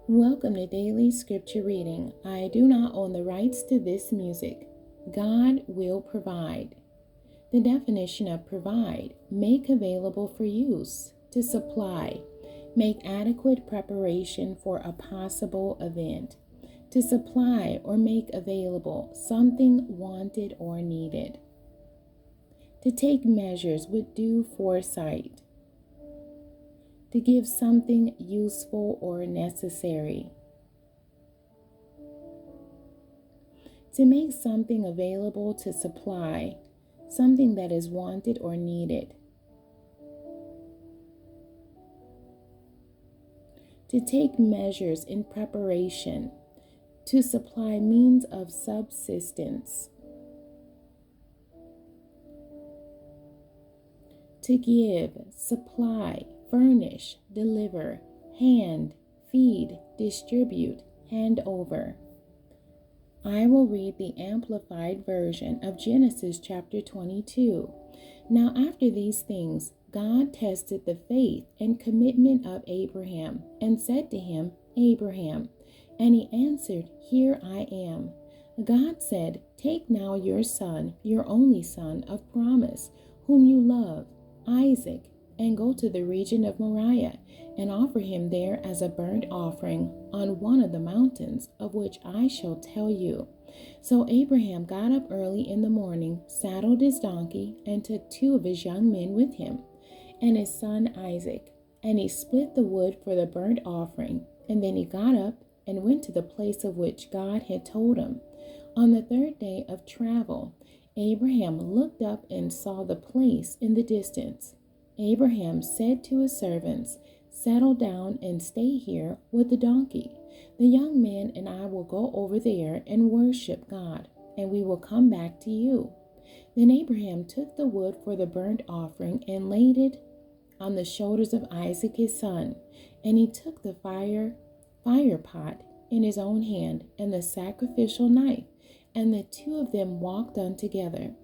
Welcome to Daily Scripture Reading. I do not own the rights to this music. God will provide. The definition of provide: make available for use, to supply, make adequate preparation for a possible event, to supply or make available something wanted or needed, to take measures with due foresight, to give something useful or necessary, to make something available to supply, something that is wanted or needed, to take measures in preparation, to supply means of subsistence, to give, supply, furnish, deliver, hand, feed, distribute, hand over. I will read the Amplified Version of Genesis chapter 22. Now after these things, God tested the faith and commitment of Abraham and said to him, Abraham. And he answered, Here I am. God said, Take now your son, your only son of promise, whom you love, Isaac, and go to the region of Moriah, and offer him there as a burnt offering on one of the mountains of which I shall tell you. So Abraham got up early in the morning, saddled his donkey, and took 2 of his young men with him, and his son Isaac. And he split the wood for the burnt offering, and then he got up and went to the place of which God had told him. On the 3rd day of travel, Abraham looked up and saw the place in the distance. Abraham said to his servants, Settle down and stay here with the donkey. The young man and I will go over there and worship God, and we will come back to you. Then Abraham took the wood for the burnt offering and laid it on the shoulders of Isaac his son, and he took the fire pot in his own hand and the sacrificial knife, and the 2 of them walked on together.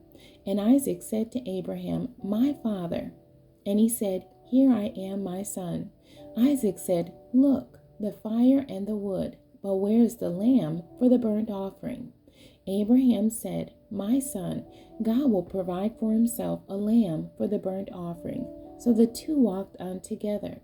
And Isaac said to Abraham, My father. And he said, Here I am, my son. Isaac said, Look, the fire and the wood, but where is the lamb for the burnt offering? Abraham said, My son, God will provide for himself a lamb for the burnt offering. So the 2 walked on together.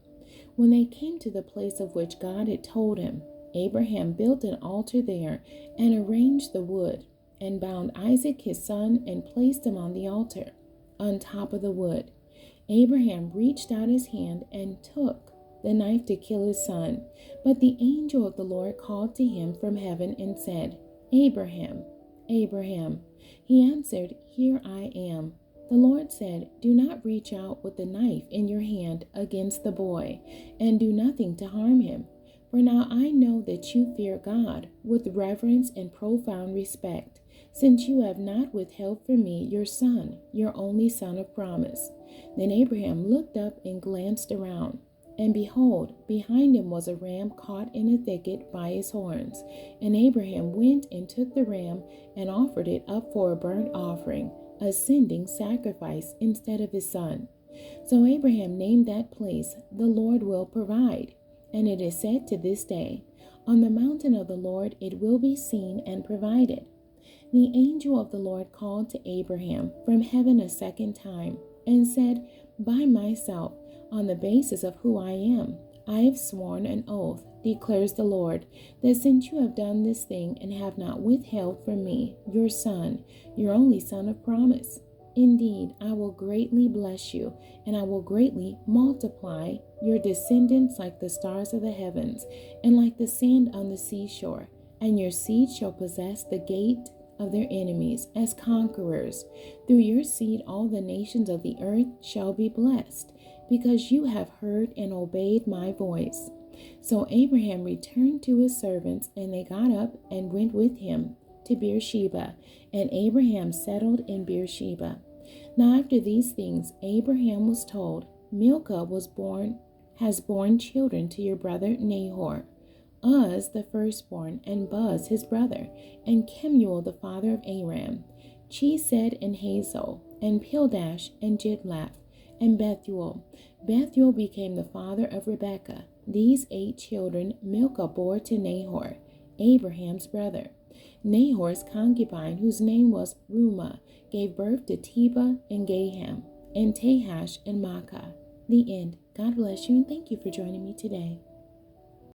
When they came to the place of which God had told him, Abraham built an altar there and arranged the wood, and bound Isaac his son and placed him on the altar, on top of the wood. Abraham reached out his hand and took the knife to kill his son. But the angel of the Lord called to him from heaven and said, Abraham, Abraham. He answered, Here I am. The Lord said, Do not reach out with the knife in your hand against the boy, and do nothing to harm him. For now I know that you fear God with reverence and profound respect, since you have not withheld from me your son, your only son of promise. Then Abraham looked up and glanced around, and behold, behind him was a ram caught in a thicket by his horns. And Abraham went and took the ram and offered it up for a burnt offering, a sending sacrifice instead of his son. So Abraham named that place, The Lord Will Provide. And it is said to this day, On the mountain of the Lord it will be seen and provided. The angel of the Lord called to Abraham from heaven a second time, and said, By myself, on the basis of who I am, I have sworn an oath, declares the Lord, that since you have done this thing and have not withheld from me your son, your only son of promise, indeed, I will greatly bless you, and I will greatly multiply your descendants like the stars of the heavens, and like the sand on the seashore, and your seed shall possess the gate of their enemies as conquerors. Through your seed all the nations of the earth shall be blessed, because you have heard and obeyed my voice. So Abraham returned to his servants, and they got up and went with him to Beersheba, and Abraham settled in Beersheba. Now after these things Abraham was told, Milcah has borne children to your brother Nahor, Uz the firstborn, and Buz his brother, and Kemuel the father of Aram, Chesed and Hazel, and Pildash and Jidlaph, and Bethuel. Bethuel became the father of Rebekah, These 8 children Milcah bore to Nahor, Abraham's brother. Nahor's concubine, whose name was Reumah, gave birth to Tebah and Gaham, and Tahash and Maacah. The end. God bless you and thank you for joining me today.